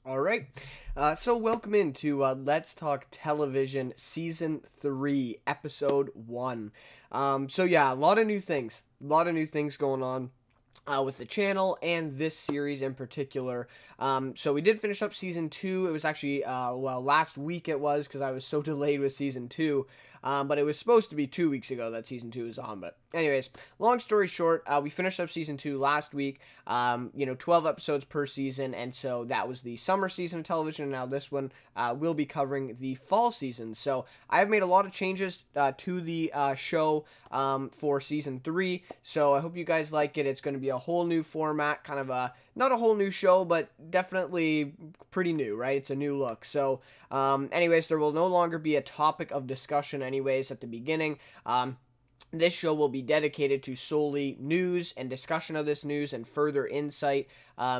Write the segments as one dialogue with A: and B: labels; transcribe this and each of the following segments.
A: Alright, so welcome into Let's Talk Television Season 3, Episode 1. So yeah, a lot of new things going on with the channel and this series in particular. So we did finish up Season 2. It was actually, well, last week it was, because I was so delayed with Season 2. But it was supposed to be 2 weeks ago that Season 2 was on. But anyways, long story short, we finished up Season 2 last week. 12 episodes per season, and so that was the summer season of television. And now this one will be covering the fall season. So I have made a lot of changes to the show for Season 3. So I hope you guys like it. It's going to be a whole new format, kind of a, not a whole new show, but definitely pretty new, right? It's a new look. So anyways, there will no longer be a topic of discussion anyways at the beginning. This show will be dedicated to solely news and discussion of this news and further insight,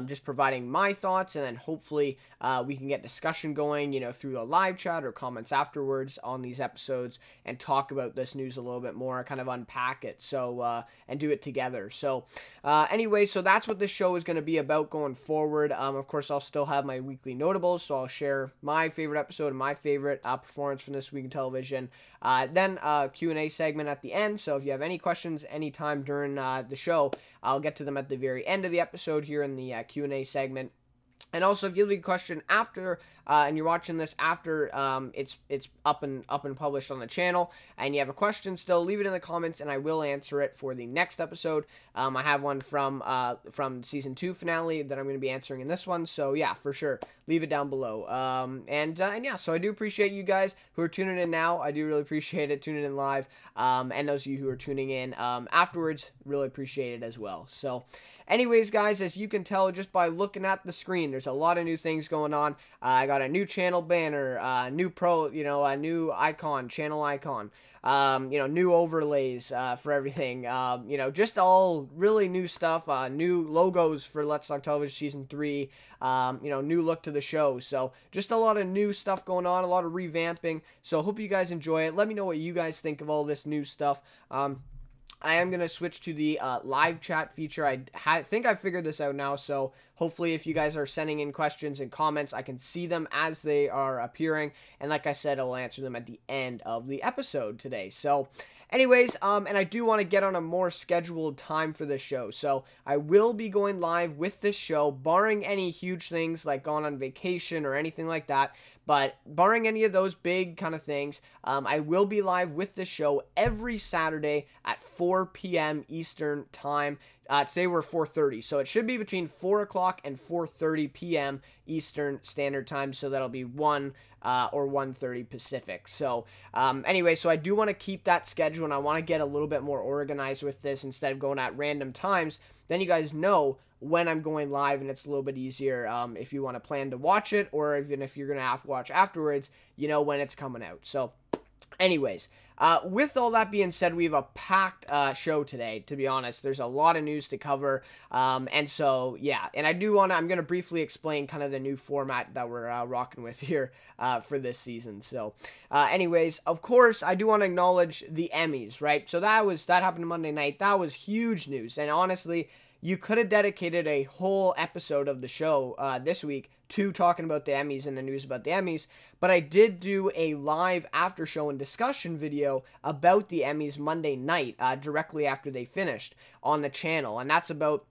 A: just providing my thoughts, and then hopefully we can get discussion going, through a live chat or comments afterwards on these episodes and talk about this news a little bit more, kind of unpack it, so, and do it together. So, anyway, so that's what this show is going to be about going forward. Of course, I'll still have my weekly notables, so I'll share my favorite episode and my favorite performance from this week in television. Then Q&A segment at the end, so if you have any questions anytime during the show, I'll get to them at the very end of the episode here in the Q&A segment. And also, if you leave a question after, and you're watching this after it's up and published on the channel, and you have a question still, leave it in the comments, and I will answer it for the next episode. I have one from Season 2 finale that I'm going to be answering in this one, so yeah, for sure, leave it down below. And yeah, so I do appreciate you guys who are tuning in now. I do really appreciate it, tuning in live, and those of you who are tuning in afterwards, really appreciate it as well. So anyways, guys, as you can tell just by looking at the screen, there's a lot of new things going on. I got a new channel banner, a new a new icon, channel icon, new overlays for everything, just all really new stuff, new logos for Let's Talk Television Season 3, new look to the show. So just a lot of new stuff going on, a lot of revamping. So I hope you guys enjoy it. Let me know what you guys think of all this new stuff. I am going to switch to the live chat feature. I think I figured this out now, so hopefully if you guys are sending in questions and comments, I can see them as they are appearing, and like I said, I'll answer them at the end of the episode today. So anyways, and I do want to get on a more scheduled time for this show, so I will be going live with this show, barring any huge things like going on vacation or anything like that. But barring any of those big kind of things, I will be live with the show every Saturday at 4 p.m. Eastern Time. Today we're 4:30, so it should be between 4 o'clock and 4:30 p.m. Eastern Standard Time, so that'll be 1 or 1:30 Pacific. So anyway, so I do want to keep that schedule, and I want to get a little bit more organized with this instead of going at random times. Then you guys know when I'm going live, and it's a little bit easier if you want to plan to watch it, or even if you're going to have to watch afterwards, when it's coming out. So anyways, with all that being said, we have a packed show today, to be honest. There's a lot of news to cover, and so, yeah, and I'm going to briefly explain kind of the new format that we're rocking with here for this season. So, anyways, of course, I do want to acknowledge the Emmys, right? So that happened Monday night. That was huge news, and honestly, you could have dedicated a whole episode of the show this week to talking about the Emmys and the news about the Emmys, but I did do a live after show and discussion video about the Emmys Monday night, directly after they finished on the channel, and that's about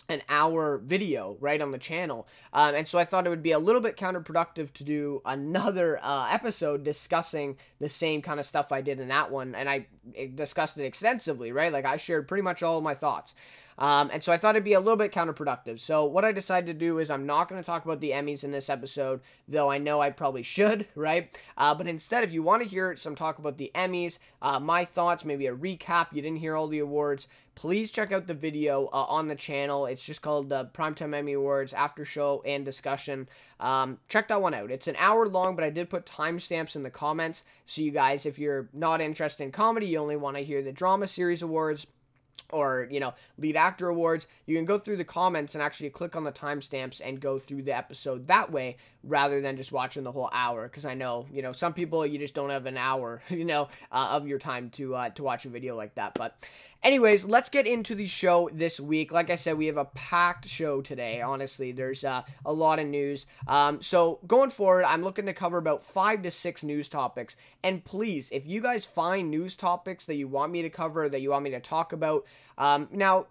A: an hour video right on the channel, and so I thought it would be a little bit counterproductive to do another episode discussing the same kind of stuff I did in that one, and I discussed it extensively, right? Like, I shared pretty much all of my thoughts. And so I thought it'd be a little bit counterproductive. So what I decided to do is I'm not going to talk about the Emmys in this episode, though I know I probably should, right? But instead, if you want to hear some talk about the Emmys, my thoughts, maybe a recap, you didn't hear all the awards, please check out the video on the channel. It's just called the Primetime Emmy Awards After Show and Discussion. Check that one out. It's an hour long, but I did put timestamps in the comments. So you guys, if you're not interested in comedy, you only want to hear the drama series awards, or, you know, lead actor awards, you can go through the comments and actually click on the timestamps and go through the episode that way rather than just watching the whole hour. Because I know, you know, some people, you just don't have an hour, you know, of your time to watch a video like that. But anyways, let's get into the show this week. Like I said, we have a packed show today. Honestly, there's a lot of news. So going forward, I'm looking to cover about 5 to 6 news topics. And please, if you guys find news topics that you want me to cover, that you want me to talk about, now,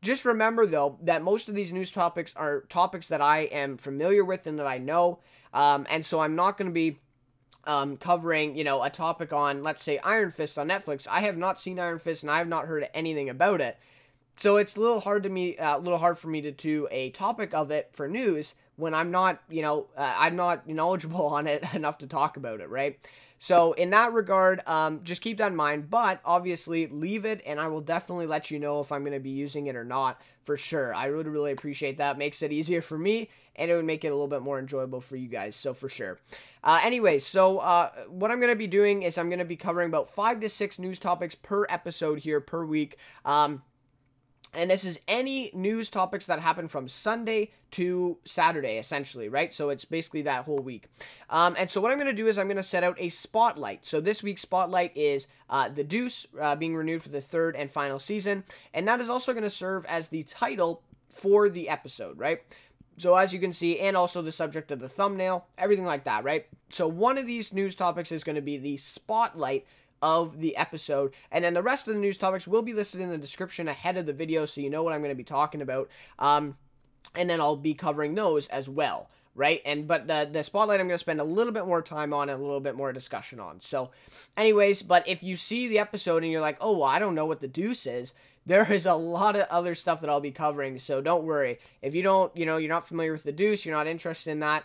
A: just remember, though, that most of these news topics are topics that I am familiar with and that I know, and so I'm not going to be covering, you know, a topic on, let's say, Iron Fist on Netflix. I have not seen Iron Fist, and I have not heard anything about it, so it's a little hard for me to do a topic of it for news when I'm not, you know, I'm not knowledgeable on it enough to talk about it, right? So in that regard, just keep that in mind, but obviously leave it, and I will definitely let you know if I'm going to be using it or not, for sure. I would really appreciate that. It makes it easier for me, and it would make it a little bit more enjoyable for you guys, so for sure. Anyways, so what I'm going to be doing is I'm going to be covering about 5 to 6 news topics per episode here per week. And this is any news topics that happen from Sunday to Saturday, essentially, right? So it's basically that whole week. And so what I'm going to do is I'm going to set out a spotlight. So this week's spotlight is The Deuce being renewed for the 3rd and final season. And that is also going to serve as the title for the episode, right? So as you can see, and also the subject of the thumbnail, everything like that, right? So one of these news topics is going to be the spotlight of the episode, and then the rest of the news topics will be listed in the description ahead of the video, so you know what I'm going to be talking about, and then I'll be covering those as well, right? But the spotlight I'm going to spend a little bit more time on and a little bit more discussion on. So anyways, but if you see the episode and you're like, oh, well, I don't know what the Deuce is, there is a lot of other stuff that I'll be covering, so don't worry. If you don't, you know, you're not familiar with the Deuce, you're not interested in that,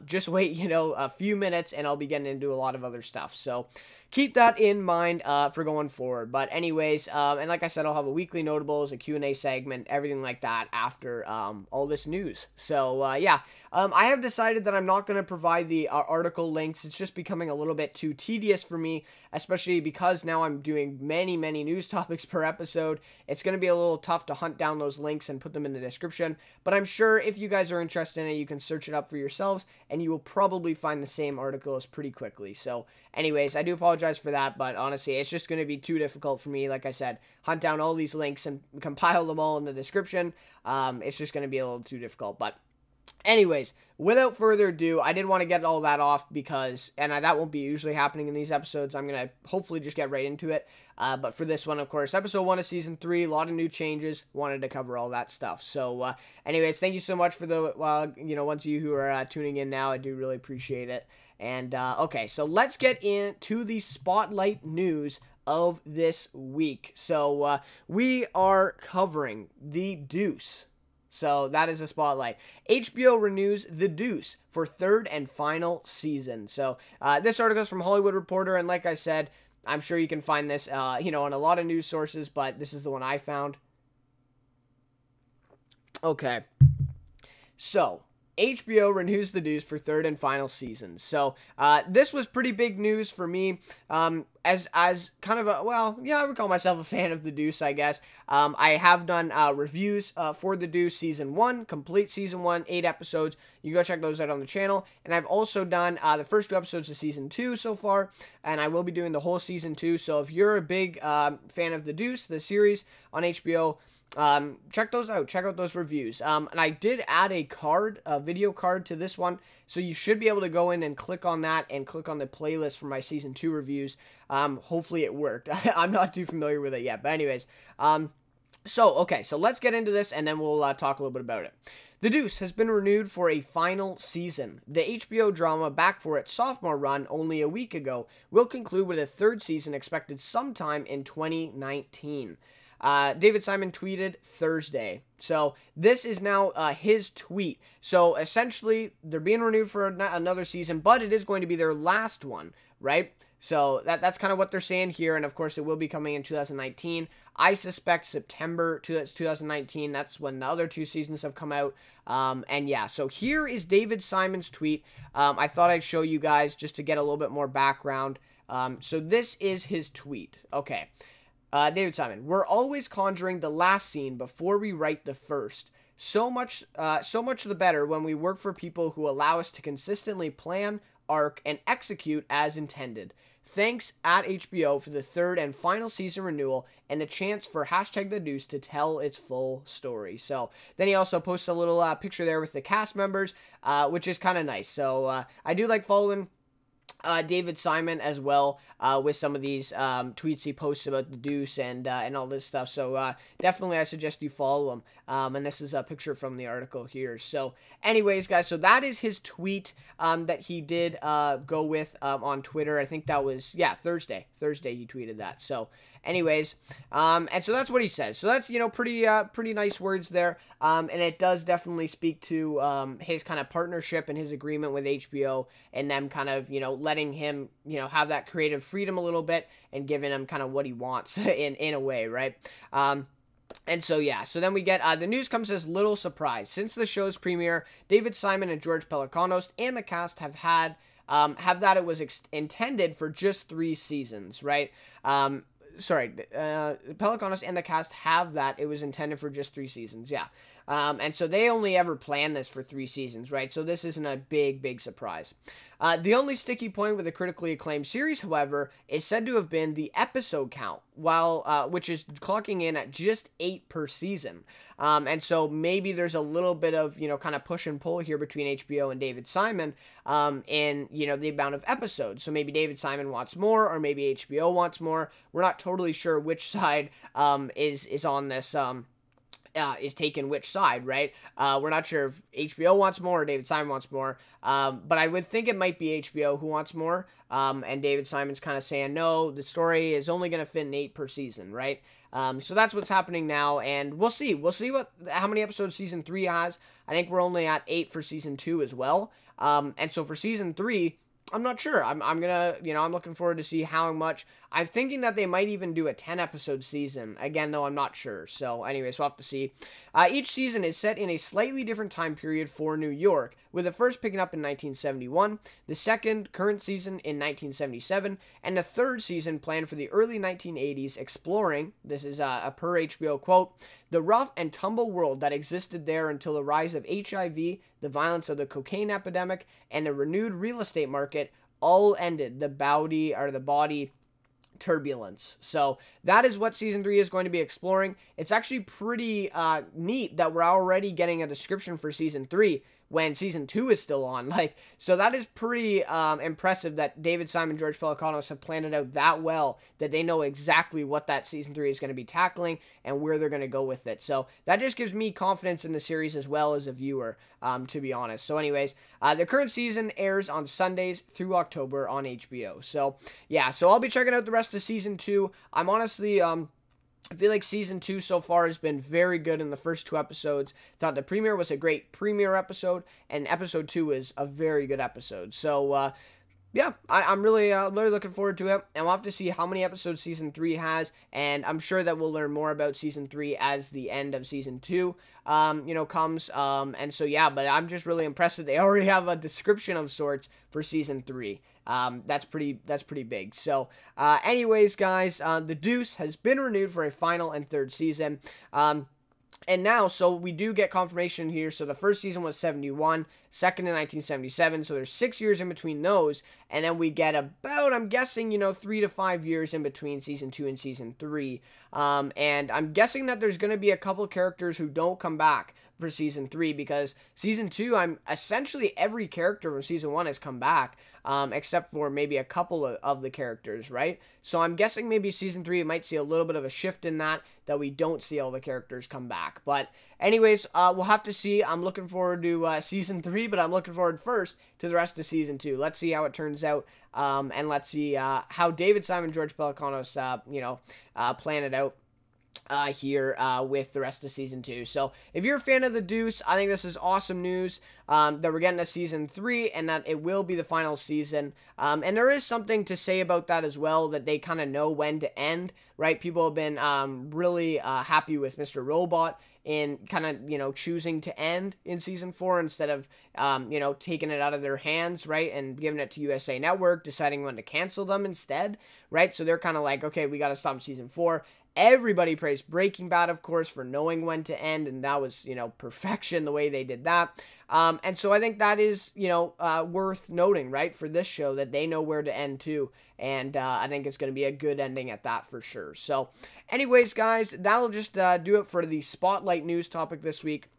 A: just wait, you know, a few minutes, and I'll be getting into a lot of other stuff. So keep that in mind for going forward. But anyways, and like I said, I'll have a weekly notables, a Q&A segment, everything like that after all this news. So yeah, I have decided that I'm not going to provide the article links. It's just becoming a little bit too tedious for me, especially because now I'm doing many news topics per episode. It's going to be a little tough to hunt down those links and put them in the description, but I'm sure if you guys are interested in it, you can search it up for yourselves, and you will probably find the same articles pretty quickly. So anyways, I do apologize for that, but honestly, it's just going to be too difficult for me, like I said, hunt down all these links and compile them all in the description. It's just going to be a little too difficult, but anyways, without further ado, I did want to get all that off because, and that won't be usually happening in these episodes, I'm going to hopefully just get right into it, but for this one, of course, episode 1 of season 3, a lot of new changes, wanted to cover all that stuff. So anyways, thank you so much for the, you know, ones of you who are tuning in now, I do really appreciate it. And okay, so let's get into the spotlight news of this week. So we are covering The Deuce. So that is a spotlight. HBO renews The Deuce for 3rd and final season. So this article is from Hollywood Reporter, and like I said, I'm sure you can find this, you know, on a lot of news sources, but this is the one I found. Okay. So HBO renews The Deuce for 3rd and final season. So this was pretty big news for me. As kind of a, well, yeah, I would call myself a fan of The Deuce, I guess. I have done reviews for The Deuce Season 1, complete Season 1, 8 episodes. You go check those out on the channel. And I've also done the first 2 episodes of Season 2 so far, and I will be doing the whole Season 2. So if you're a big fan of The Deuce, the series on HBO, check those out. Check out those reviews. And I did add a video card to this one, so you should be able to go in and click on that and click on the playlist for my Season 2 reviews. Hopefully it worked. I'm not too familiar with it yet, but anyways, okay, so let's get into this, and then we'll talk a little bit about it. The Deuce has been renewed for a final season. The HBO drama, back for its sophomore run only a week ago, will conclude with a 3rd season expected sometime in 2019. David Simon tweeted Thursday. So this is now his tweet. So essentially, they're being renewed for another season, but it is going to be their last one, right? So that's kind of what they're saying here, and of course it will be coming in 2019. I suspect September 2019, that's when the other 2 seasons have come out. And yeah, so here is David Simon's tweet. I thought I'd show you guys just to get a little bit more background. So this is his tweet. Okay. David Simon, we're always conjuring the last scene before we write the first. So much the better when we work for people who allow us to consistently plan, arc, and execute as intended. Thanks at HBO for the third and final season renewal and the chance for #The Deuce to tell its full story. So then he also posts a little picture there with the cast members, which is kind of nice. So I do like following David Simon as well with some of these tweets he posts about the Deuce and all this stuff. So definitely I suggest you follow him. And this is a picture from the article here. So anyways, guys, so that is his tweet that he did go with on Twitter. I think that was, yeah, Thursday he tweeted that. So anyways, and so that's what he says. So that's, pretty nice words there. And it does definitely speak to his kind of partnership and his agreement with HBO and them kind of, letting him, have that creative freedom a little bit and giving him kind of what he wants in a way, right? And so, yeah, so then we get, the news comes as little surprise. Since the show's premiere, David Simon and George Pelecanos and the cast have that it was intended for just 3 seasons, right? Pelecanos and the cast have that it was intended for just 3 seasons, yeah. And so they only ever planned this for 3 seasons, right? So this isn't a big surprise. The only sticky point with the critically acclaimed series, however, is said to have been the episode count, which is clocking in at just 8 per season. And so maybe there's a little bit of, kind of push and pull here between HBO and David Simon in, the amount of episodes. So maybe David Simon wants more, or maybe HBO wants more. We're not totally sure which side is on this is taking which side, right? We're not sure if HBO wants more or David Simon wants more, but I would think it might be HBO who wants more, and David Simon's kind of saying, no, the story is only going to fit in 8 per season, right? So that's what's happening now, and we'll see how many episodes season 3 has. I think we're only at 8 for season 2 as well, and so for season 3, I'm not sure. I'm gonna, I'm looking forward to see how much. I'm thinking that they might even do a 10-episode season. Again, though, I'm not sure. So, anyways, we'll have to see. Each season is set in a slightly different time period for New York, with the first picking up in 1971, the second current season in 1977, and the third season planned for the early 1980s, exploring, this is a per HBO quote, the rough and tumble world that existed there until the rise of HIV, the violence of the cocaine epidemic, and the renewed real estate market all ended the body turbulence. So that is what season 3 is going to be exploring. It's actually pretty neat that we're already getting a description for season 3 when season 2 is still on. So that is pretty impressive that David Simon, George Pelecanos have planned it out that well that they know exactly what that season 3 is going to be tackling and where they're going to go with it. So that just gives me confidence in the series as well as a viewer, to be honest. So anyways, the current season airs on Sundays through October on HBO. So yeah, so I'll be checking out the rest of season 2. I'm honestly, I feel like season 2 so far has been very good in the first 2 episodes. Thought the premiere was a great premiere episode, and episode 2 is a very good episode. So, yeah, I'm really looking forward to it, and we'll have to see how many episodes season 3 has, and I'm sure that we'll learn more about season 3 as the end of season 2, comes, and so, yeah, but I'm just really impressed that they already have a description of sorts for season 3. That's pretty big. So, anyways, guys, The Deuce has been renewed for a final and 3rd season. And now, so we do get confirmation here. So the first season was 71, second in 1977. So there's 6 years in between those. And then we get about, I'm guessing, 3 to 5 years in between season 2 and season 3. And I'm guessing that there's going to be a couple characters who don't come back for season 3, because season 2, essentially every character from season 1 has come back, except for maybe a couple of the characters, right? So I'm guessing maybe season 3 might see a little bit of a shift in that we don't see all the characters come back. But anyways, we'll have to see. I'm looking forward to season 3, but I'm looking forward first to the rest of season 2. Let's see how it turns out, and let's see how David Simon, George Pelecanos, plan it out here with the rest of season 2. So if you're a fan of The Deuce, I think this is awesome news that we're getting a season 3 and that it will be the final season. And there is something to say about that as well, that they kind of know when to end, right? People have been really happy with Mr. Robot in kind of, choosing to end in season 4 instead of, taking it out of their hands, right, and giving it to USA Network, deciding when to cancel them instead, right? So they're kind of like, okay, we got to stop season 4. Everybody praised Breaking Bad, of course, for knowing when to end, and that was, perfection the way they did that. And so I think that is, worth noting, right, for this show, that they know where to end too. And I think it's going to be a good ending at that for sure. So anyways, guys, that'll just do it for the Spotlight news topic this week.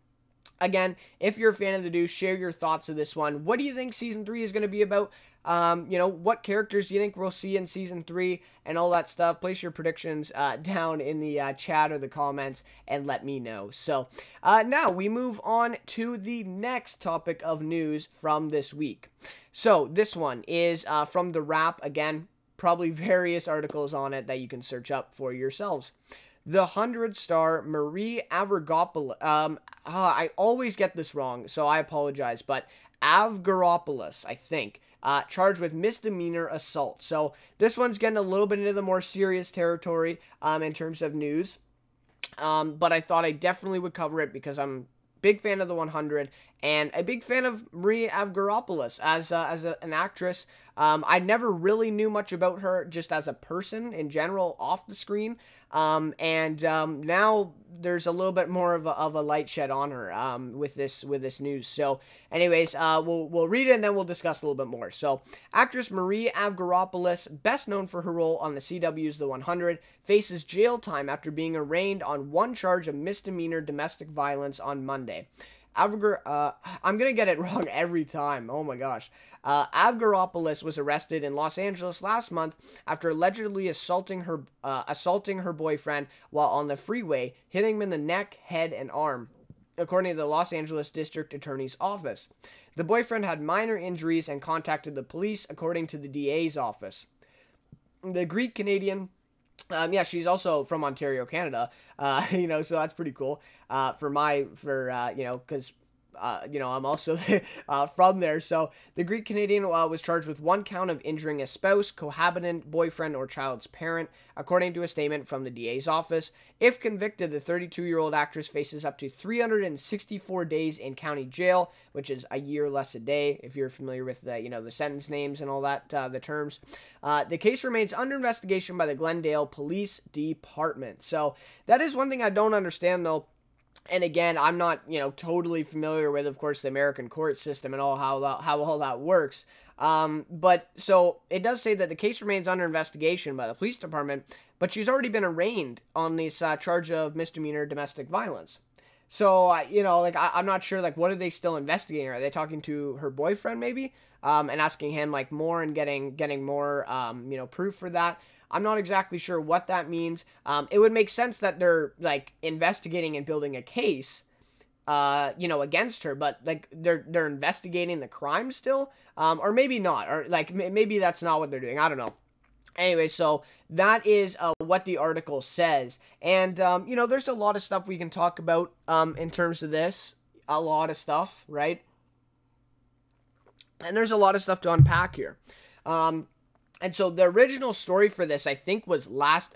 A: Again, if you're a fan of the Deuce, share your thoughts of this one. What do you think Season 3 is going to be about? What characters do you think we'll see in Season 3 and all that stuff? Place your predictions down in the chat or the comments and let me know. So, now we move on to the next topic of news from this week. So, this one is from The Wrap. Again, probably various articles on it that you can search up for yourselves. The 100-star Marie Avgeropoulos, I always get this wrong, so I apologize, but Avgeropoulos, I think, charged with misdemeanor assault. So this one's getting a little bit into the more serious territory in terms of news, but I thought I definitely would cover it because I'm a big fan of the 100 and a big fan of Marie Avgeropoulos as an actress. I never really knew much about her just as a person in general off the screen. Now there's a little bit more of a light shed on her with this news. So anyways, we'll read it and then we'll discuss a little bit more. So actress Marie Avgeropoulos, best known for her role on the CW's The 100, faces jail time after being arraigned on one charge of misdemeanor domestic violence on Monday. I'm going to get it wrong every time. Oh my gosh. Avgeropoulos was arrested in Los Angeles last month after allegedly assaulting her boyfriend while on the freeway, hitting him in the neck, head, and arm, according to the Los Angeles District Attorney's Office. The boyfriend had minor injuries and contacted the police, according to the DA's office. The Greek-Canadian... she's also from Ontario, Canada, so that's pretty cool, because, I'm also from there. So the Greek Canadian was charged with one count of injuring a spouse, cohabitant, boyfriend, or child's parent, according to a statement from the DA's office. If convicted, the 32-year-old actress faces up to 364 days in county jail, which is a year less a day, if you're familiar with the sentence names and all that, the terms. The case remains under investigation by the Glendale Police Department. So that is one thing I don't understand, though. And again, I'm not, totally familiar with, of course, the American court system and how all that works. But so it does say that the case remains under investigation by the police department, but she's already been arraigned on this charge of misdemeanor domestic violence. So, I'm not sure, what are they still investigating? Are they talking to her boyfriend maybe? And asking him, more and getting more, proof for that? I'm not exactly sure what that means. It would make sense that they're, investigating and building a case, against her, but, they're investigating the crime still? Or maybe not, or, maybe that's not what they're doing. I don't know. Anyway, so that is what the article says. And, there's a lot of stuff we can talk about in terms of this. A lot of stuff, right? And there's a lot of stuff to unpack here. And so the original story for this, I think, was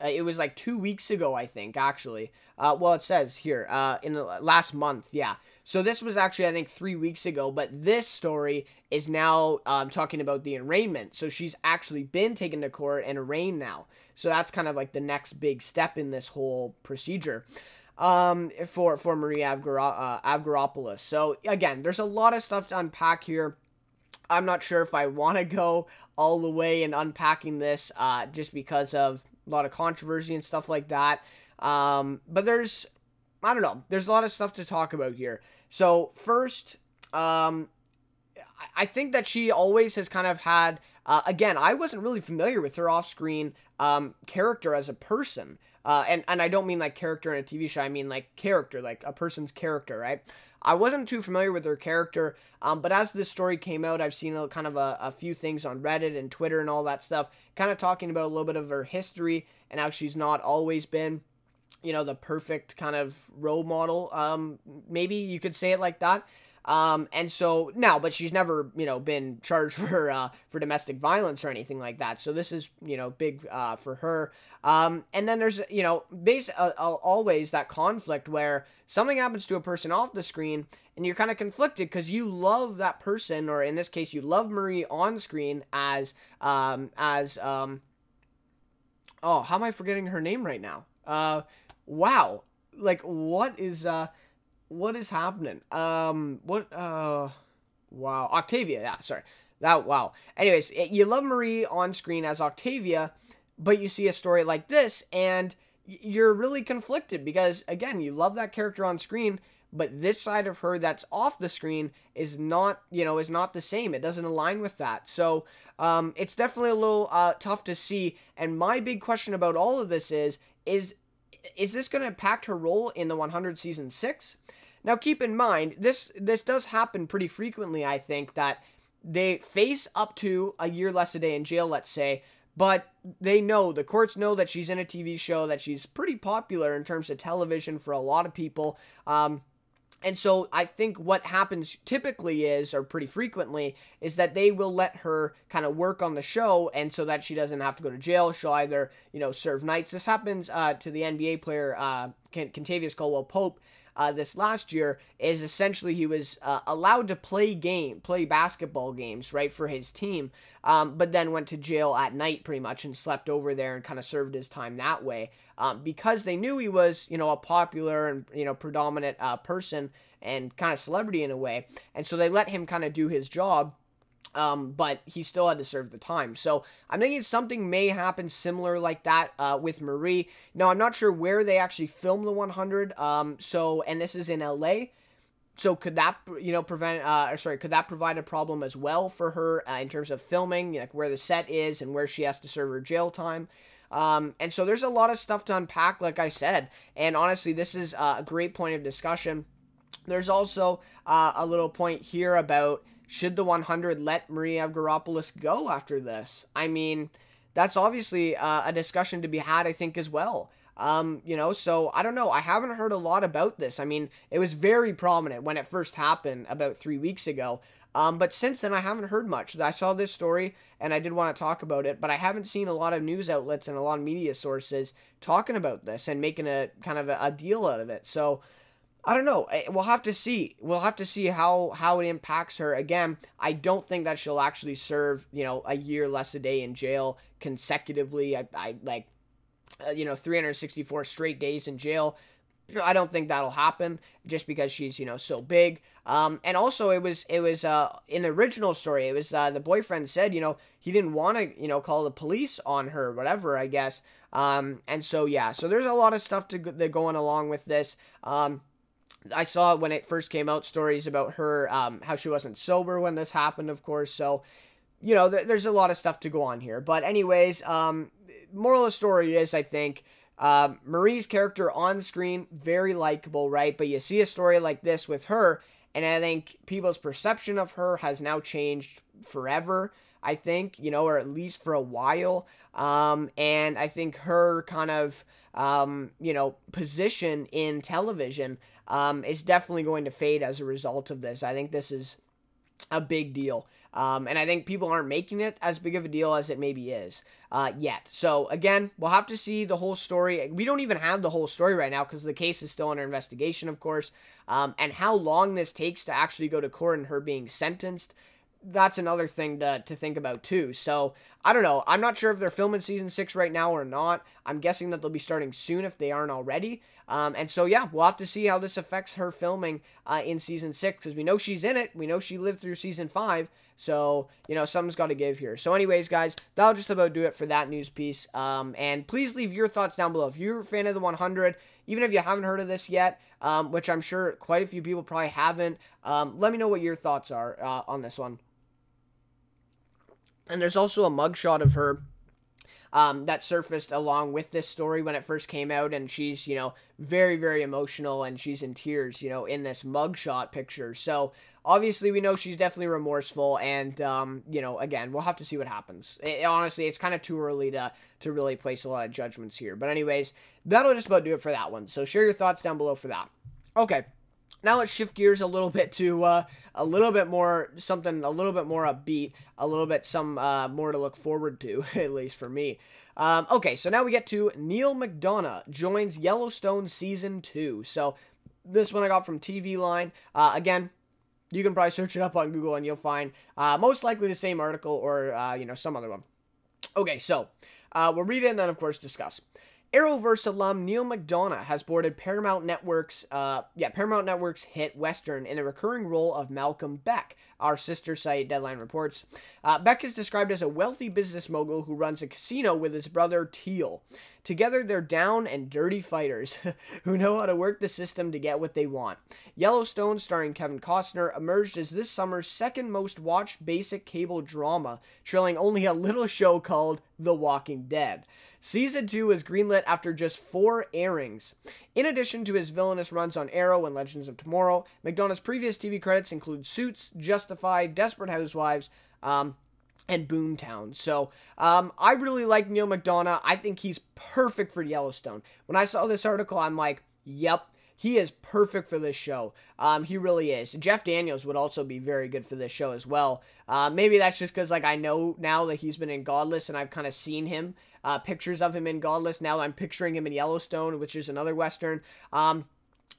A: it was 2 weeks ago, I think, actually. It says here, in the last month, yeah. So this was actually, I think, 3 weeks ago, but this story is now talking about the arraignment. So she's actually been taken to court and arraigned now. So that's kind of the next big step in this whole procedure for Marie Avgeropoulos. So again, there's a lot of stuff to unpack here. I'm not sure if I want to go all the way in unpacking this just because of a lot of controversy and stuff like that. But there's a lot of stuff to talk about here. So first, I think that she always has kind of had, again, I wasn't really familiar with her off-screen character as a person. And I don't mean character in a TV show. I mean character, a person's character, right? I wasn't too familiar with her character, but as this story came out, I've seen a few things on Reddit and Twitter and all that stuff, kind of talking about a little bit of her history and how she's not always been, the perfect kind of role model. Maybe you could say it like that. And so now, but she's never, been charged for domestic violence or anything like that. So this is, big, for her. And then there's, always that conflict where something happens to a person off the screen and you're kind of conflicted because you love that person, or in this case, you love Marie on screen how am I forgetting her name right now? Wow. Like, what is happening? Wow. Octavia, yeah, sorry. Wow. Anyways, you love Marie on screen as Octavia, but you see a story like this, and you're really conflicted because, again, you love that character on screen, but this side of her that's off the screen is not, is not the same. It doesn't align with that. So, it's definitely a little tough to see. And my big question about all of this is this going to impact her role in the 100 season 6? Now, keep in mind, this does happen pretty frequently, I think, that they face up to a year less a day in jail, let's say, but the courts know that she's in a TV show, that she's pretty popular in terms of television for a lot of people. And so I think what happens typically is, or pretty frequently, is that they will let her kind of work on the show, and so that she doesn't have to go to jail. She'll either, serve nights. This happens to the NBA player Kentavious Caldwell-Pope this last year. Is essentially he was allowed to play basketball games, right, for his team, but then went to jail at night pretty much and slept over there and kind of served his time that way. Because they knew he was, a popular and, predominant person and kind of celebrity in a way. And so they let him kind of do his job, but he still had to serve the time. So I'm thinking something may happen similar like that with Marie. Now, I'm not sure where they actually filmed the 100. And this is in LA. So could that, could that provide a problem as well for her in terms of filming, like where the set is and where she has to serve her jail time? And so there's a lot of stuff to unpack, like I said, and honestly, this is a great point of discussion. There's also a little point here about, should the 100 let Marie Avgeropoulos go after this? I mean, that's obviously a discussion to be had, I think, as well. So I don't know. I haven't heard a lot about this. I mean, it was very prominent when it first happened about 3 weeks ago. But since then, I haven't heard much. I saw this story, and I did want to talk about it, but I haven't seen a lot of news outlets and a lot of media sources talking about this and making a kind of a deal out of it. So, I don't know. We'll have to see. We'll have to see how it impacts her. Again, I don't think that she'll actually serve, a year less a day in jail consecutively. I 364 straight days in jail. I don't think that'll happen just because she's, so big. And also it was in the original story, it was, the boyfriend said, he didn't want to, call the police on her, whatever, I guess. And so, yeah, so there's a lot of stuff that going along with this. I saw when it first came out stories about her, how she wasn't sober when this happened, of course. So, there's a lot of stuff to go on here. But anyways, moral of the story is, I think, Marie's character on screen, very likable, right? But you see a story like this with her, and I think people's perception of her has now changed forever, I think, or at least for a while. And I think her kind of, position in television is definitely going to fade as a result of this. I think this is a big deal. And I think people aren't making it as big of a deal as it maybe is yet. So, again, we'll have to see the whole story. We don't even have the whole story right now because the case is still under investigation, of course. And how long this takes to actually go to court and her being sentenced, that's another thing to think about, too. So, I don't know. I'm not sure if they're filming Season 6 right now or not. I'm guessing that they'll be starting soon if they aren't already. And so, yeah, we'll have to see how this affects her filming in Season 6 because we know she's in it. We know she lived through Season 5. So, something's got to give here. So anyways, guys, that'll just about do it for that news piece. And please leave your thoughts down below. If you're a fan of the 100, even if you haven't heard of this yet, which I'm sure quite a few people probably haven't, let me know what your thoughts are on this one. And there's also a mugshot of her that surfaced along with this story when it first came out, and she's, very, very emotional, and she's in tears, in this mugshot picture. So, obviously, we know she's definitely remorseful, and, again, we'll have to see what happens. Honestly, it's kind of too early to really place a lot of judgments here. But anyways, that'll just about do it for that one. So, share your thoughts down below for that. Okay. Now let's shift gears a little bit to a little bit more upbeat, a little bit more to look forward to, at least for me. Okay, so now we get to Neal McDonough joins Yellowstone Season 2. So this one I got from TV Line. Again, you can probably search it up on Google and you'll find most likely the same article or some other one. Okay, so we'll read it and then, of course, discuss. Arrowverse alum Neal McDonough has boarded Paramount Network's hit Western in a recurring role of Malcolm Beck, our sister site Deadline reports. Beck is described as a wealthy business mogul who runs a casino with his brother Teal. Together, they're down and dirty fighters who know how to work the system to get what they want. Yellowstone, starring Kevin Costner, emerged as this summer's second most watched basic cable drama, trailing only a little show called The Walking Dead. Season 2 was greenlit after just 4 airings. In addition to his villainous runs on Arrow and Legends of Tomorrow, McDonough's previous TV credits include Suits, Justified, Desperate Housewives, and Boomtown. So, I really like Neal McDonough. I think he's perfect for Yellowstone. When I saw this article, I'm like, yep, he is perfect for this show. He really is. Jeff Daniels would also be very good for this show as well. Maybe that's just because, like, I know now that he's been in Godless, and I've kind of seen him, pictures of him in Godless. Now I'm picturing him in Yellowstone, which is another Western. But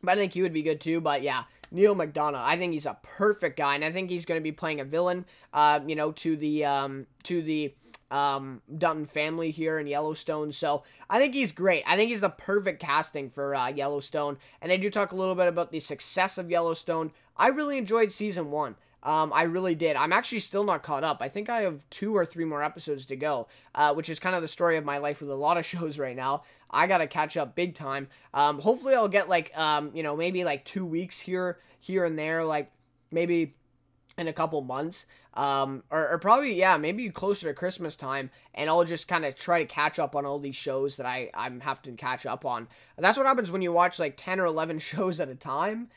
A: I think he would be good too. But yeah, Neal McDonough, I think he's a perfect guy, and I think he's going to be playing a villain, to the Dutton family here in Yellowstone. So I think he's great. I think he's the perfect casting for Yellowstone. And they do talk a little bit about the success of Yellowstone. I really enjoyed season 1. I really did. I'm actually still not caught up. I think I have 2 or 3 more episodes to go, which is kind of the story of my life with a lot of shows right now. I gotta catch up big time. Hopefully I'll get like, maybe like 2 weeks here and there, like maybe in a couple months, or probably, yeah, maybe closer to Christmas time, and I'll just kind of try to catch up on all these shows that I'm have to catch up on. And that's what happens when you watch like 10 or 11 shows at a time.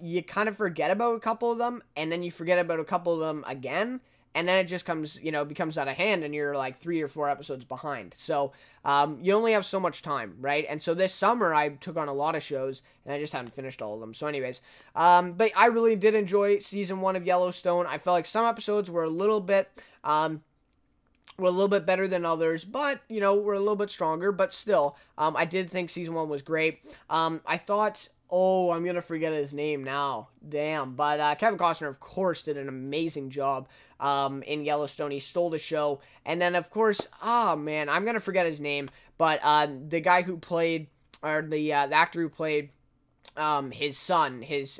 A: You kind of forget about a couple of them, and then you forget about a couple of them again, and then it just becomes out of hand, and you're like 3 or 4 episodes behind. So, you only have so much time, right? And so this summer, I took on a lot of shows, and I just haven't finished all of them. So anyways, but I really did enjoy season 1 of Yellowstone. I felt like some episodes were a little bit better than others, but, were a little bit stronger, but still, I did think season 1 was great. I thought... Oh, I'm going to forget his name now. Damn. But Kevin Costner, of course, did an amazing job in Yellowstone. He stole the show. And then, of course, I'm going to forget his name. But the guy who played, or the actor who played his son, his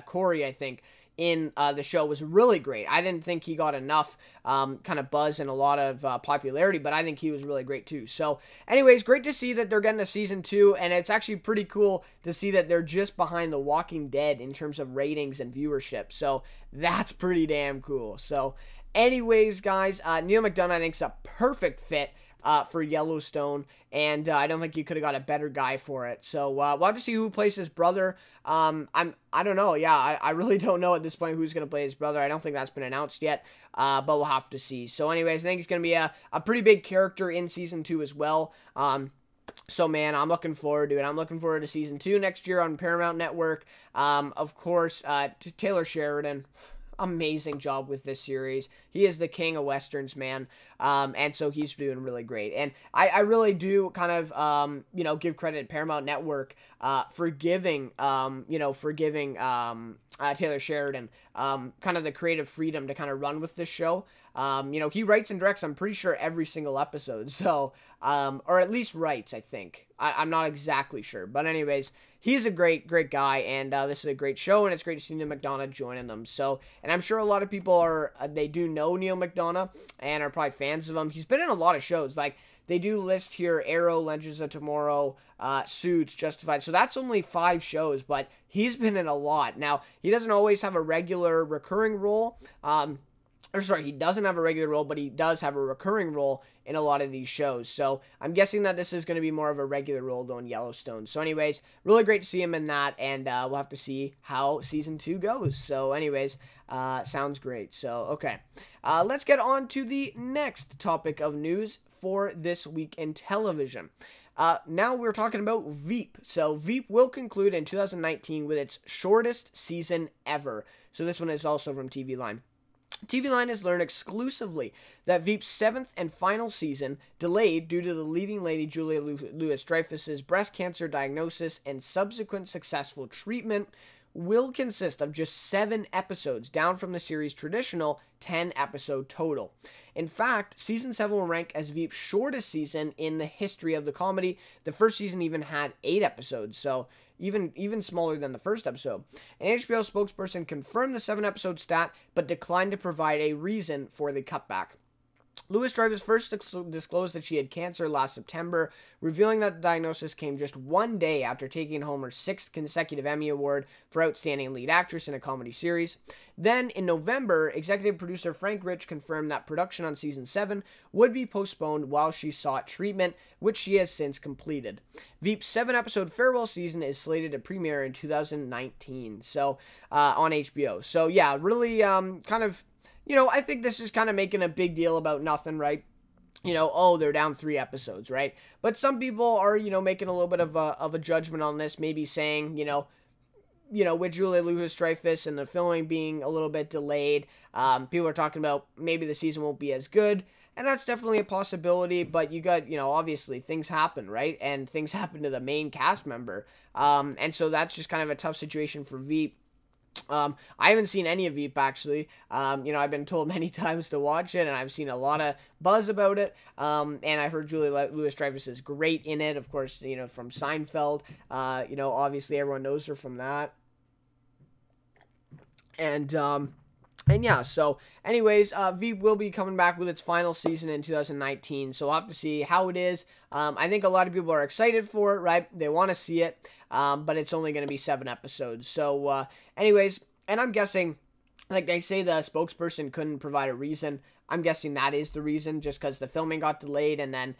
A: Corey, I think, in the show was really great. I didn't think he got enough kind of buzz and a lot of popularity, but I think he was really great too. So anyways, great to see that they're getting a season 2, and it's actually pretty cool to see that they're just behind The Walking Dead in terms of ratings and viewership. So that's pretty damn cool. So anyways, guys, Neal McDonough I think is a perfect fit for Yellowstone, and I don't think you could have got a better guy for it. So we'll have to see who plays his brother. I don't know. Yeah, I really don't know at this point who's going to play his brother. I don't think that's been announced yet, but we'll have to see. So anyways, I think he's going to be a pretty big character in season 2 as well. So, man, I'm looking forward to it. I'm looking forward to season 2 next year on Paramount Network. Of course, Taylor Sheridan, amazing job with this series. He is the king of Westerns, man. And so he's doing really great. And I really do kind of, give credit to Paramount Network for giving Taylor Sheridan kind of the creative freedom to kind of run with this show. He writes and directs, I'm pretty sure, every single episode. So, or at least writes, I think. I'm not exactly sure. But anyways, he's a great guy, and this is a great show, and it's great to see Neal McDonough joining them. So, and I'm sure a lot of people they do know Neal McDonough and are probably fans of him. He's been in a lot of shows. Like, they do list here Arrow, Legends of Tomorrow, Suits, Justified. So that's only 5 shows, but he's been in a lot. Now, he doesn't always have a regular recurring role. He doesn't have a regular role, but he does have a recurring role in a lot of these shows. So I'm guessing that this is going to be more of a regular role though in Yellowstone. So anyways, really great to see him in that, and we'll have to see how season 2 goes. So anyways, sounds great. So, okay. Let's get on to the next topic of news for this week in television. Now we're talking about Veep. So Veep will conclude in 2019 with its shortest season ever. So this one is also from TV Line. TV Line has learned exclusively that Veep's 7th and final season, delayed due to the leading lady Julia Louis-Dreyfus's breast cancer diagnosis and subsequent successful treatment, will consist of just 7 episodes, down from the series' traditional 10-episode total. In fact, Season 7 will rank as Veep's shortest season in the history of the comedy. The first season even had 8 episodes, so even smaller than the first episode. An HBO spokesperson confirmed the 7-episode stat, but declined to provide a reason for the cutback. Louis-Dreyfus first disclosed that she had cancer last September, revealing that the diagnosis came just 1 day after taking home her 6th consecutive Emmy Award for Outstanding Lead Actress in a Comedy Series. Then, in November, executive producer Frank Rich confirmed that production on Season 7 would be postponed while she sought treatment, which she has since completed. Veep's 7-episode farewell season is slated to premiere in 2019, so on HBO. So, yeah, really kind of... I think this is kind of making a big deal about nothing, right? Oh, they're down 3 episodes, right? But some people are, making a little bit of a judgment on this, maybe saying, with Julia Louis-Dreyfus and the filming being a little bit delayed, people are talking about maybe the season won't be as good, and that's definitely a possibility, but you got, obviously things happen, right? And things happen to the main cast member, and so that's just kind of a tough situation for Veep. I haven't seen any of Veep, actually. I've been told many times to watch it, and I've seen a lot of buzz about it. And I've heard Julia Louis-Dreyfus is great in it, of course, from Seinfeld. Obviously everyone knows her from that. And yeah, so anyways, Veep will be coming back with its final season in 2019, so we'll have to see how it is. I think a lot of people are excited for it, right? They want to see it, but it's only going to be 7 episodes. So anyways, and I'm guessing, like they say the spokesperson couldn't provide a reason. I'm guessing that is the reason, just because the filming got delayed, and then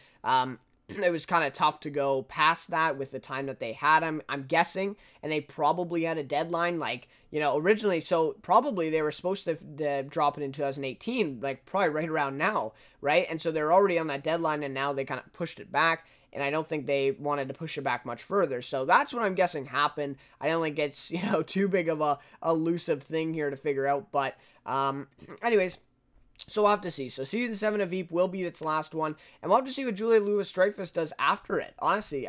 A: it was kind of tough to go past that with the time that they had him, I'm guessing, and they probably had a deadline, originally, so probably they were supposed to drop it in 2018, probably right around now, right? And so they're already on that deadline, and now they kind of pushed it back, and I don't think they wanted to push it back much further, so that's what I'm guessing happened. I don't think it's, too big of a elusive thing here to figure out, but, anyways, so we'll have to see. So Season 7 of Veep will be its last one, and we'll have to see what Julia Louis-Dreyfus does after it, honestly.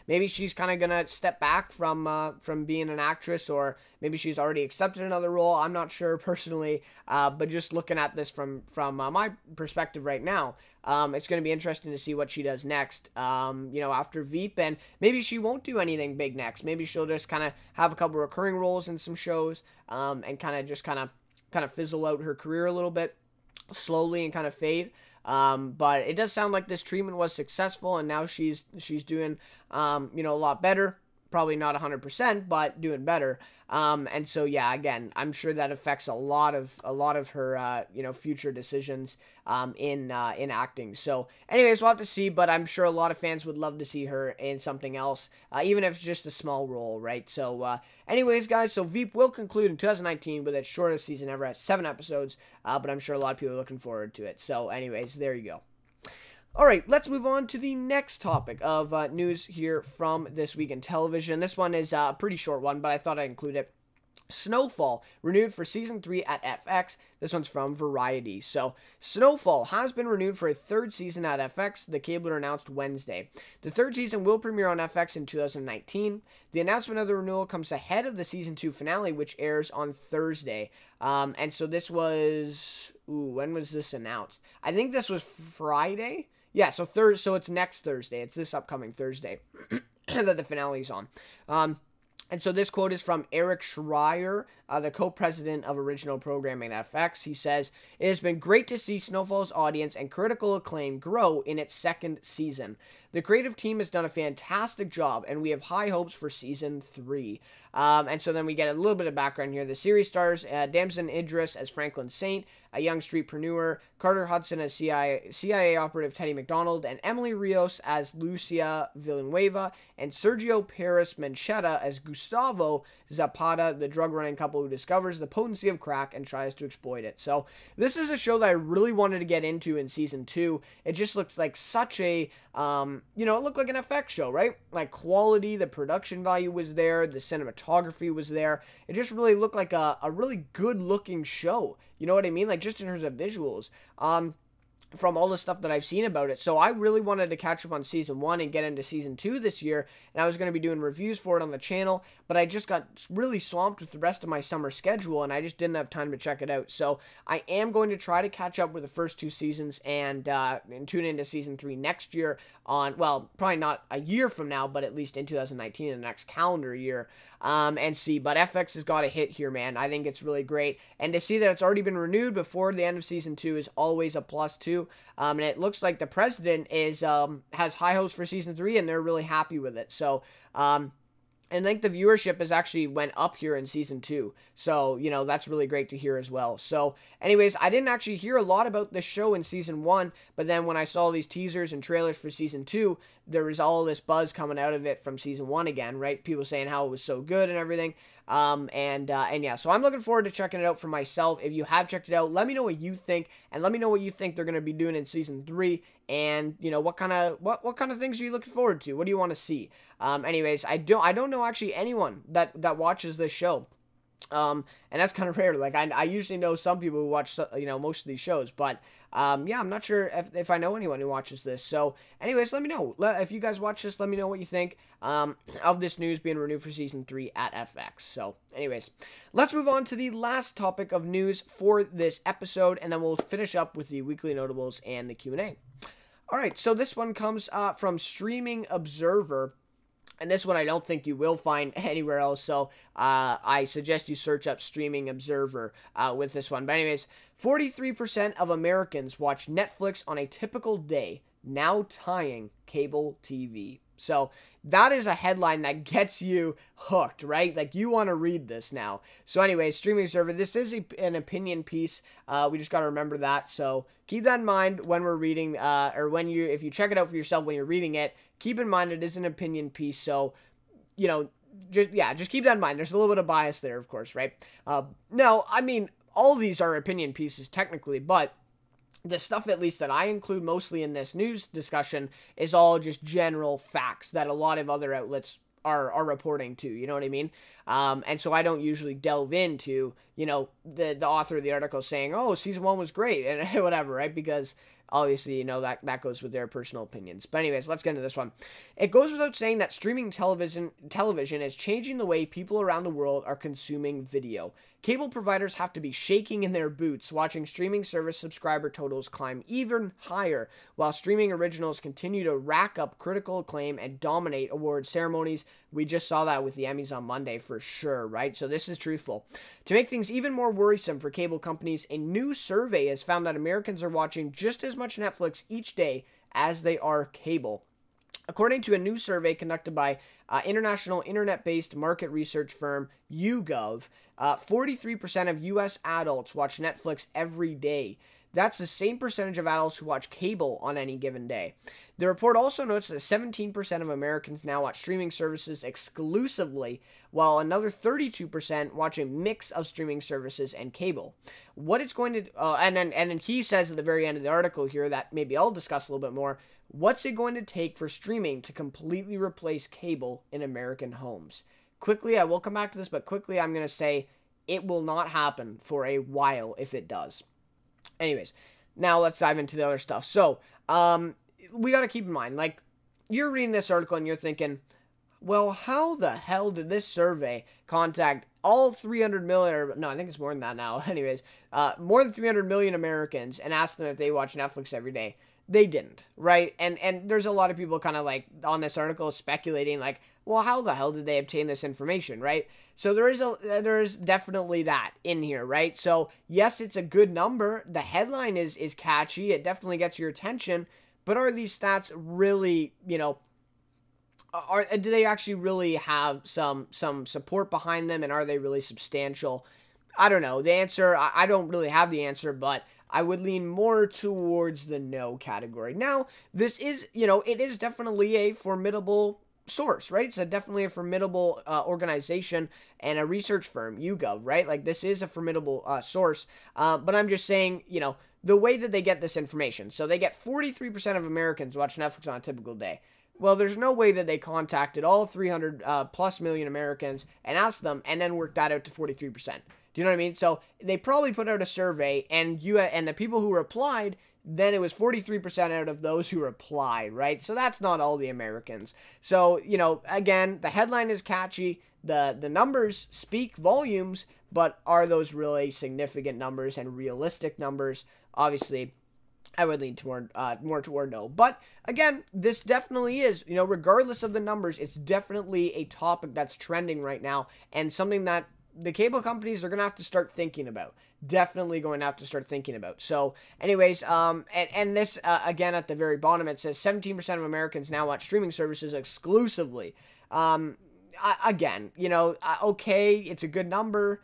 A: Maybe she's kind of going to step back from being an actress, or maybe she's already accepted another role. I'm not sure personally, but just looking at this from my perspective right now, it's going to be interesting to see what she does next, after Veep, and maybe she won't do anything big next. Maybe she'll just kind of have a couple recurring roles in some shows, and kind of fizzle out her career a little bit slowly and kind of fade. But it does sound like this treatment was successful, and now she's doing a lot better. Probably not 100%, but doing better. And so yeah, again, I'm sure that affects a lot of her future decisions in acting. So anyways, we'll have to see, but I'm sure a lot of fans would love to see her in something else, even if it's just a small role, right? So anyways, guys, so Veep will conclude in 2019 with its shortest season ever at 7 episodes, but I'm sure a lot of people are looking forward to it. So anyways, there you go. All right, let's move on to the next topic of news here from This Week in Television. This one is a pretty short one, but I thought I'd include it. Snowfall, renewed for Season 3 at FX. This one's from Variety. So, Snowfall has been renewed for a 3rd season at FX, the cable announced Wednesday. The 3rd season will premiere on FX in 2019. The announcement of the renewal comes ahead of the Season 2 finale, which airs on Thursday. And so this was... when was this announced? I think this was Friday? Yeah, so it's next Thursday. It's this upcoming Thursday that the finale is on. And so this quote is from Eric Schreier, the co-president of original programming at FX. He says, "It has been great to see Snowfall's audience and critical acclaim grow in its 2nd season. The creative team has done a fantastic job, and we have high hopes for Season 3. And so then we get a little bit of background here. The series stars Damson Idris as Franklin Saint, a young streetpreneur, Carter Hudson as CIA operative Teddy McDonald, and Emily Rios as Lucia Villanueva, and Sergio Perez Mencheta as Gustavo Zapata, the drug-running couple who discovers the potency of crack and tries to exploit it." So this is a show that I really wanted to get into in Season 2. It just looked like such a, it looked like an FX show, right? Like quality, the production value was there, the cinematography was there. It just really looked like a really good-looking show. You know what I mean? Like just in terms of visuals. from all the stuff that I've seen about it. So I really wanted to catch up on season 1 and get into season 2 this year, and I was going to be doing reviews for it on the channel, but I just got really swamped with the rest of my summer schedule, and I just didn't have time to check it out. So I am going to try to catch up with the first 2 seasons and tune into season 3 next year on, well, probably not a year from now, but at least in 2019, in the next calendar year, and see. But FX has got a hit here, man. I think it's really great, and to see that it's already been renewed before the end of season 2 is always a plus too. And it looks like the president is has high hopes for season 3, and they're really happy with it. So, and I think the viewership has actually went up here in season 2. So, you know, that's really great to hear as well. So, anyways, I didn't actually hear a lot about this show in season 1, but then when I saw these teasers and trailers for season 2, there was all this buzz coming out of it from season 1 again, right? People saying how it was so good and everything. And yeah, so I'm looking forward to checking it out for myself. If you have checked it out, let me know what you think, and let me know what you think they're going to be doing in season 3, and, you know, what kind of things are you looking forward to? What do you want to see? Anyways, I don't know actually anyone that watches this show. And that's kind of rare. Like, I usually know some people who watch, you know, most of these shows, but, yeah, I'm not sure if I know anyone who watches this. So, anyways, let me know. If you guys watch this, let me know what you think, of this news being renewed for season 3 at FX. So, anyways, let's move on to the last topic of news for this episode, and then we'll finish up with the weekly notables and the Q&A. All right, so this one comes, from Streaming Observer. And this one I don't think you will find anywhere else, so I suggest you search up Streaming Observer with this one. But anyways, 43% of Americans watch Netflix on a typical day, now tying cable TV. So that is a headline that gets you hooked, right? Like, you want to read this now. So anyways, Streaming Observer, this is an opinion piece. We just got to remember that. So keep that in mind when we're reading, or if you check it out for yourself when you're reading it. Keep in mind it is an opinion piece, so, you know, just keep that in mind. There's a little bit of bias there, of course, right? No, I mean, all these are opinion pieces technically, but the stuff, at least, that I include mostly in this news discussion is all just general facts that a lot of other outlets are reporting to, you know what I mean? And so I don't usually delve into, you know, the author of the article saying, oh, season 1 was great, and whatever, right? Because obviously, you know, that goes with their personal opinions. But anyways, let's get into this one. It goes without saying that streaming television is changing the way people around the world are consuming video. Cable providers have to be shaking in their boots watching streaming service subscriber totals climb even higher, while streaming originals continue to rack up critical acclaim and dominate award ceremonies. We just saw that with the Emmys on Monday for sure, right? So this is truthful. To make things even more worrisome for cable companies, a new survey has found that Americans are watching just as much Netflix each day as they are cable. According to a new survey conducted by international internet-based market research firm YouGov, 43% of U.S. adults watch Netflix every day. That's the same percentage of adults who watch cable on any given day. The report also notes that 17% of Americans now watch streaming services exclusively, while another 32% watch a mix of streaming services and cable. What it's going to, and then he says at the very end of the article here that maybe I'll discuss a little bit more. What's it going to take for streaming to completely replace cable in American homes? Quickly, I will come back to this, but quickly I'm going to say it will not happen for a while if it does. Anyways, now let's dive into the other stuff. So, we got to keep in mind, like, you're reading this article and you're thinking, well, how the hell did this survey contact all 300 million, or no, I think it's more than that now. Anyways, more than 300 million Americans and ask them if they watch Netflix every day? They didn't, right? And there's a lot of people kind of like on this article speculating like, well, how the hell did they obtain this information, right? So there's definitely that in here, right? So yes, it's a good number. The headline is catchy. It definitely gets your attention. But are these stats really, you know, do they actually really have some support behind them, and are they really substantial? I don't know. The answer, I don't really have the answer, but I would lean more towards the no category. Now, this is, you know, it is definitely a formidable source, right? It's definitely a formidable organization and a research firm, YouGov, right? Like, this is a formidable source. But I'm just saying, you know, the way that they get this information. So they get 43% of Americans watch Netflix on a typical day. Well, there's no way that they contacted all 300 plus million Americans and asked them and then worked that out to 43%. Do you know what I mean? So they probably put out a survey, and the people who replied, then it was 43% out of those who replied, right? So that's not all the Americans. So, you know, again, the headline is catchy. The numbers speak volumes, but are those really significant numbers and realistic numbers? Obviously, I would lean toward more toward no. But again, this definitely is, you know, regardless of the numbers, it's definitely a topic that's trending right now and something that the cable companies are going to have to start thinking about. Definitely going to have to start thinking about. So anyways, and this, again, at the very bottom, it says 17% of Americans now watch streaming services exclusively. Again, you know, okay, it's a good number.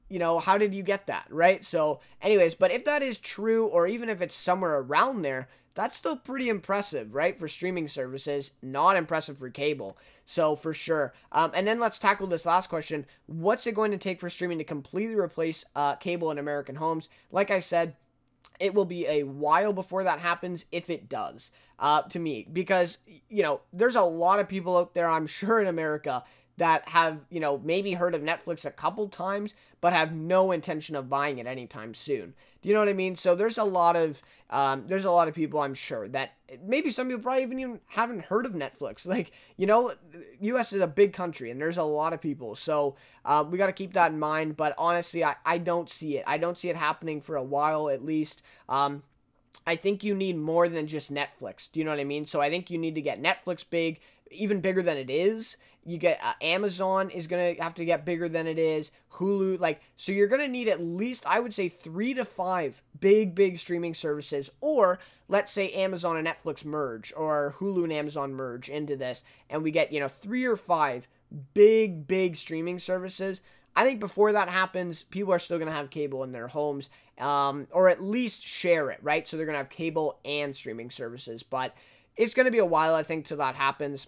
A: You know, how did you get that, right? So anyways, but if that is true, or even if it's somewhere around there, that's still pretty impressive, right? For streaming services, not impressive for cable. So for sure. And then let's tackle this last question. What's it going to take for streaming to completely replace cable in American homes? Like I said, it will be a while before that happens, if it does, to me. Because, you know, there's a lot of people out there, I'm sure, in America that have, you know, maybe heard of Netflix a couple times, but have no intention of buying it anytime soon. Do you know what I mean? So there's a lot of people, I'm sure, that maybe some people probably even haven't heard of Netflix. Like, you know, U.S. is a big country, and there's a lot of people. So we got to keep that in mind. But honestly, I don't see it. I don't see it happening for a while, at least. I think you need more than just Netflix. Do you know what I mean? So I think you need to get Netflix big, even bigger than it is. You get Amazon is going to have to get bigger than it is. Hulu, like, so you're going to need at least, I would say, 3 to 5 big streaming services. Or let's say Amazon and Netflix merge, or Hulu and Amazon merge into this, and we get, you know, 3 or 5 big streaming services. I think before that happens, people are still going to have cable in their homes, or at least share it, right? So they're going to have cable and streaming services. But it's going to be a while, I think, till that happens.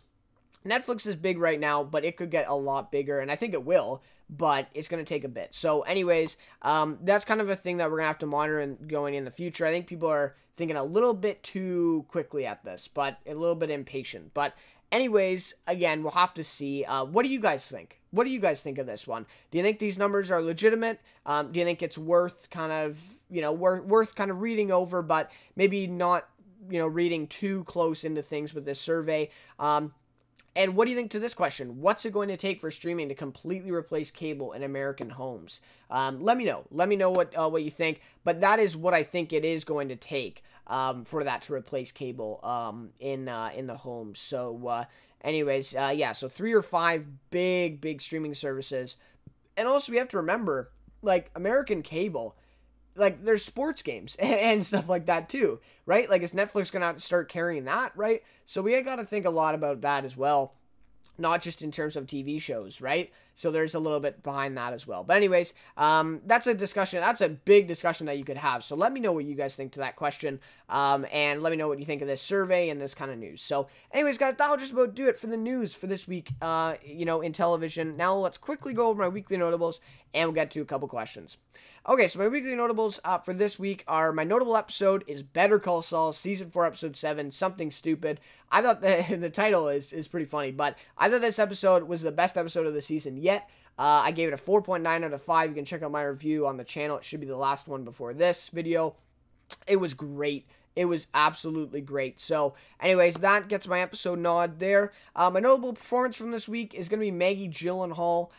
A: Netflix is big right now, but it could get a lot bigger, and I think it will, but it's going to take a bit. So anyways, that's kind of a thing that we're going to have to monitor and going in the future. I think people are thinking a little bit too quickly at this, but a little bit impatient. But anyways, again, we'll have to see. What do you guys think? What do you guys think of this one? Do you think these numbers are legitimate? Do you think it's worth kind of, you know, worth kind of reading over, but maybe not, you know, reading too close into things with this survey? And what do you think to this question? What's it going to take for streaming to completely replace cable in American homes? Let me know. Let me know what you think. But that is what I think it is going to take for that to replace cable in the homes. So, anyways, yeah. So 3 or 5 big streaming services, and also we have to remember, like, American cable, like, there's sports games and stuff like that too, right? Like, is Netflix going to have to start carrying that, right? So we got to think a lot about that as well, not just in terms of TV shows, right? So there's a little bit behind that as well. But anyways, that's a discussion. That's a big discussion that you could have. So let me know what you guys think to that question, and let me know what you think of this survey and this kind of news. So anyways, guys, that'll just about do it for the news for this week, you know, in television. Now let's quickly go over my weekly notables, and we'll get to a couple questions. Okay, so my weekly notables for this week are, my notable episode is Better Call Saul, Season 4, Episode 7, Something Stupid. I thought the title is pretty funny, but I thought this episode was the best episode of the season yet. I gave it a 4.9 out of 5. You can check out my review on the channel. It should be the last one before this video. It was great. It was absolutely great. So, anyways, that gets my episode nod there. My notable performance from this week is going to be Maggie Gyllenhaal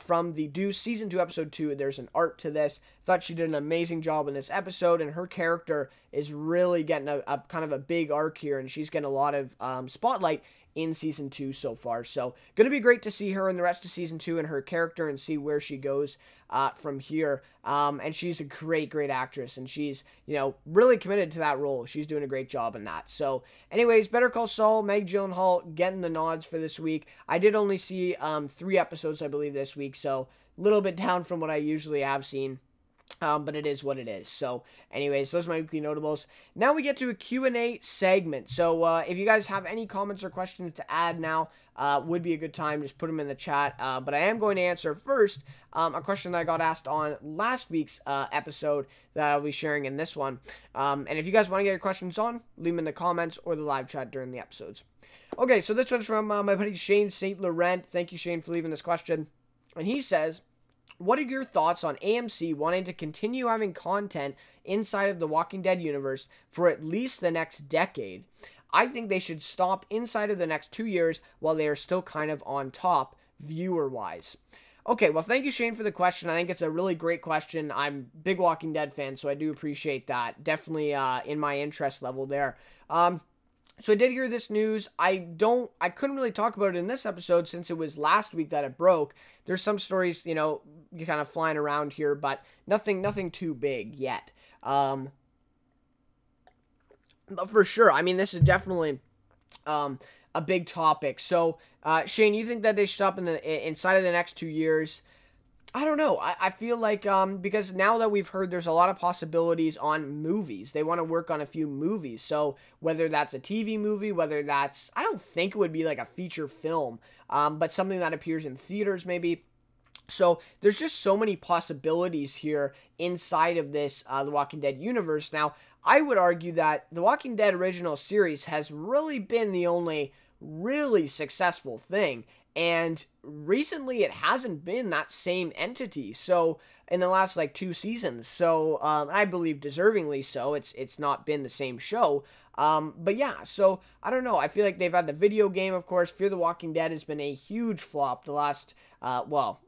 A: from the Deuce, Season 2, Episode 2. There's an art to this. Thought she did an amazing job in this episode, and her character is really getting a kind of a big arc here, and she's getting a lot of spotlight in Season 2 so far. So, going to be great to see her in the rest of Season 2 and her character and see where she goes from here. And she's a great actress, and she's, you know, really committed to that role. She's doing a great job in that. So, anyways, Better Call Saul, Meg Gyllenhaal getting the nods for this week. I did only see 3 episodes, I believe, this week, so a little bit down from what I usually have seen. But it is what it is. So, anyways, those are my weekly notables. Now we get to a Q&A segment. So, if you guys have any comments or questions to add now, would be a good time. Just put them in the chat. But I am going to answer first a question that I got asked on last week's episode that I'll be sharing in this one. And if you guys want to get your questions on, leave them in the comments or the live chat during the episodes. Okay, so this one's from my buddy Shane St. Laurent. Thank you, Shane, for leaving this question. And he says, what are your thoughts on AMC wanting to continue having content inside of the Walking Dead universe for at least the next decade? I think they should stop inside of the next 2 years while they are still kind of on top, viewer-wise. Okay, well, thank you, Shane, for the question. I think it's a really great question. I'm a big Walking Dead fan, so I do appreciate that. Definitely in my interest level there. So I did hear this news. I couldn't really talk about it in this episode since it was last week that it broke. There's some stories, kind of flying around here, but nothing too big yet. But for sure, I mean, this is definitely a big topic. So, Shane, you think that they should stop inside of the next 2 years? I don't know. I feel like, because now that we've heard there's a lot of possibilities on movies, they want to work on a few movies. So whether that's a TV movie, whether that's, I don't think it would be like a feature film, but something that appears in theaters maybe. So there's just so many possibilities here inside of this, The Walking Dead universe. Now, I would argue that The Walking Dead original series has really been the only really successful thing. And recently, it hasn't been that same entity. So in the last 2 seasons, so I believe deservingly so. It's not been the same show. But yeah, so I don't know. I feel like they've had the video game, of course. Fear the Walking Dead has been a huge flop the last,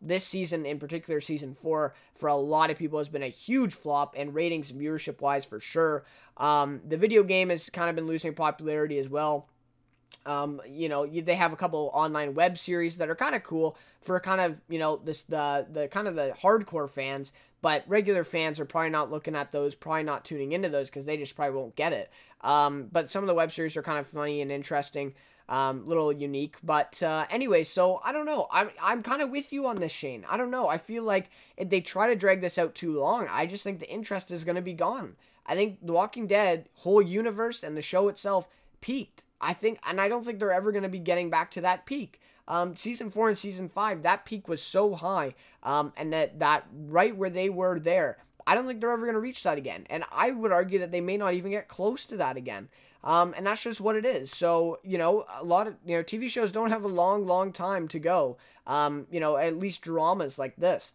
A: this season in particular, season 4, for a lot of people has been a huge flop, and ratings and viewership wise for sure. The video game has kind of been losing popularity as well. They have a couple online web series that are kind of cool for kind of, the kind of the hardcore fans, but regular fans are probably not looking at those, probably not tuning into those because they just probably won't get it. But some of the web series are kind of funny and interesting, little unique. But anyway, so I don't know. I'm kind of with you on this, Shane. I don't know. I feel like if they try to drag this out too long, I just think the interest is going to be gone. I think The Walking Dead whole universe and the show itself peaked. I don't think they're ever going to be getting back to that peak. Season 4 and Season 5, that peak was so high, and that right where they were there, I don't think they're ever going to reach that again. And I would argue that they may not even get close to that again. And that's just what it is. So, a lot of, TV shows don't have a long time to go, at least dramas like this.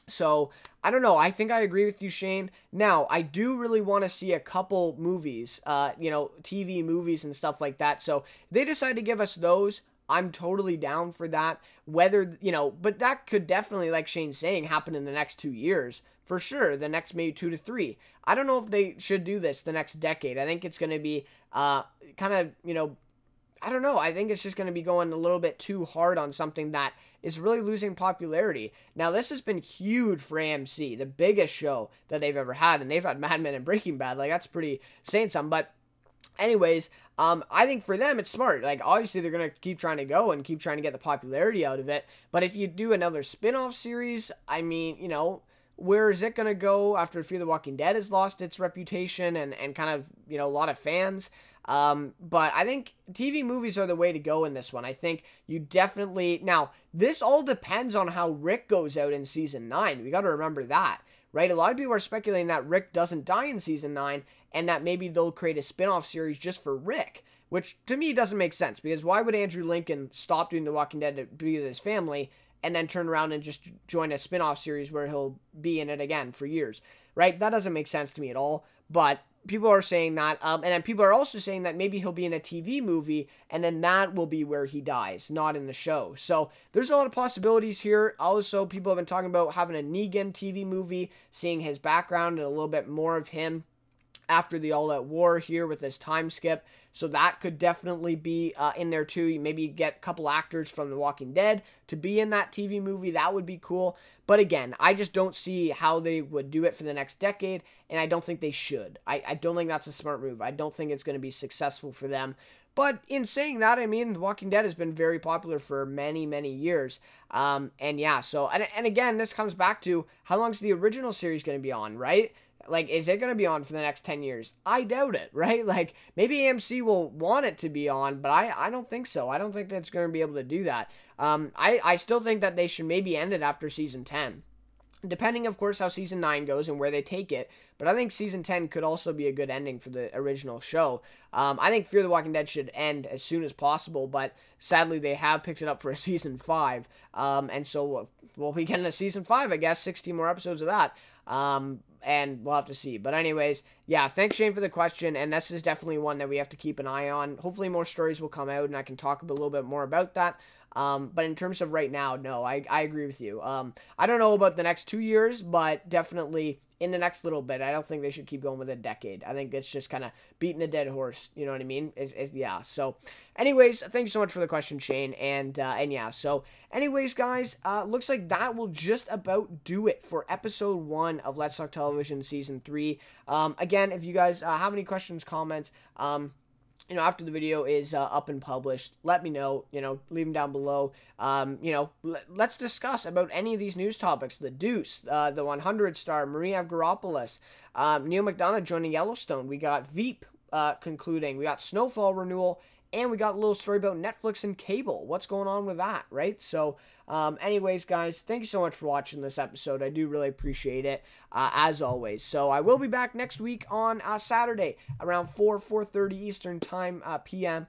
A: So, I don't know. I think I agree with you, Shane. Now, I do really want to see a couple movies, TV movies and stuff like that. So, if they decide to give us those, I'm totally down for that. Whether, but that could definitely, like Shane's saying, happen in the next 2 years. For sure, the next maybe 2 to 3. I don't know if they should do this the next decade. I think it's going to be kind of, I don't know. I think it's just going to be going a little bit too hard on something that is really losing popularity. Now, this has been huge for AMC, the biggest show that they've ever had, and they've had Mad Men and Breaking Bad. That's pretty saying something. But anyways, I think for them, it's smart. Obviously, they're going to keep trying to go and keep trying to get the popularity out of it. But if you do another spin-off series, I mean, where is it going to go after Fear the Walking Dead has lost its reputation and kind of, a lot of fans? But I think TV movies are the way to go in this one. I think you definitely, now, this all depends on how Rick goes out in season 9. We got to remember that, right? A lot of people are speculating that Rick doesn't die in season 9 and that maybe they'll create a spin-off series just for Rick, which to me doesn't make sense because why would Andrew Lincoln stop doing The Walking Dead to be with his family and then turn around and just join a spin-off series where he'll be in it again for years, right? That doesn't make sense to me at all, but people are saying that, and then people are also saying that maybe he'll be in a TV movie, and then that will be where he dies, not in the show. So there's a lot of possibilities here. Also, people have been talking about having a Negan TV movie, seeing his background and a little bit more of him after the all-out war here with this time skip. So that could definitely be in there too. You maybe get a couple actors from The Walking Dead to be in that TV movie. That would be cool. But again, I just don't see how they would do it for the next decade, and I don't think they should. I don't think that's a smart move. I don't think it's going to be successful for them. But in saying that, I mean, The Walking Dead has been very popular for many, many years. And yeah, so, and again, this comes back to how long is the original series going to be on, right? Is it going to be on for the next 10 years? I doubt it, right? Maybe AMC will want it to be on, but I don't think so. I don't think that's going to be able to do that. I still think that they should maybe end it after season 10. depending, of course, how season 9 goes and where they take it. But I think season 10 could also be a good ending for the original show. I think Fear the Walking Dead should end as soon as possible, but sadly they have picked it up for a season 5. And so we'll be getting a season 5, I guess, 16 more episodes of that. And we'll have to see. But anyways, yeah, thanks, Shane, for the question. And this is definitely one that we have to keep an eye on. Hopefully more stories will come out, and I can talk a little bit more about that. But in terms of right now, no, I agree with you. I don't know about the next 2 years, but definitely in the next little bit, I don't think they should keep going with a decade. I think it's just kind of beating a dead horse. You know what I mean? Yeah. So anyways, thank you so much for the question, Shane. And yeah, so anyways, guys, looks like that will just about do it for episode 1 of Let's Talk Television season 3. Again, if you guys have any questions, comments, after the video is up and published, let me know, leave them down below. Let's discuss about any of these news topics. The Deuce, the 100-star, Avgeropoulos, Neal McDonough joining Yellowstone. We got Veep concluding. We got Snowfall renewal. And we got a little story about Netflix and cable. What's going on with that, right? So, anyways, guys, thank you so much for watching this episode. I do really appreciate it, as always. So, I will be back next week on Saturday around 4:30 Eastern Time, p.m.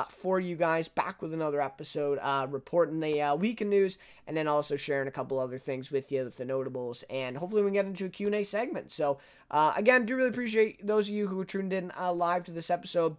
A: For you guys, back with another episode, reporting the weekend news, and then also sharing a couple other things with you, with the notables, and hopefully we can get into a Q&A segment. So, again, do really appreciate those of you who tuned in live to this episode.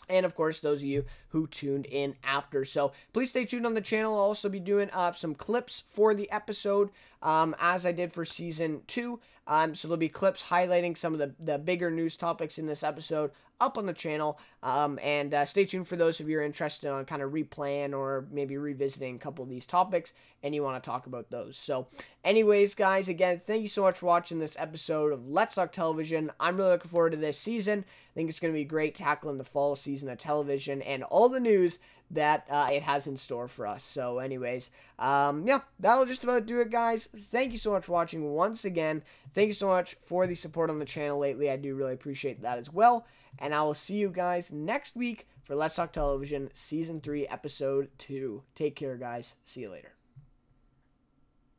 A: And, of course, those of you who tuned in after. So, please stay tuned on the channel. I'll also be doing some clips for the episode, as I did for Season 2. So, there'll be clips highlighting some of the bigger news topics in this episode up on the channel. And stay tuned for those of you who are interested on kind of replaying or maybe revisiting a couple of these topics and you want to talk about those. So, anyways, guys, again, thank you so much for watching this episode of Let's Talk Television. I'm really looking forward to this season. I think it's going to be great tackling the fall season of television and all the news that it has in store for us. So, anyways, yeah, that'll just about do it, guys. Thank you so much for watching once again. Thank you so much for the support on the channel lately. I do really appreciate that as well. And I will see you guys next week for Let's Talk Television Season 3, Episode 2. Take care, guys. See you later.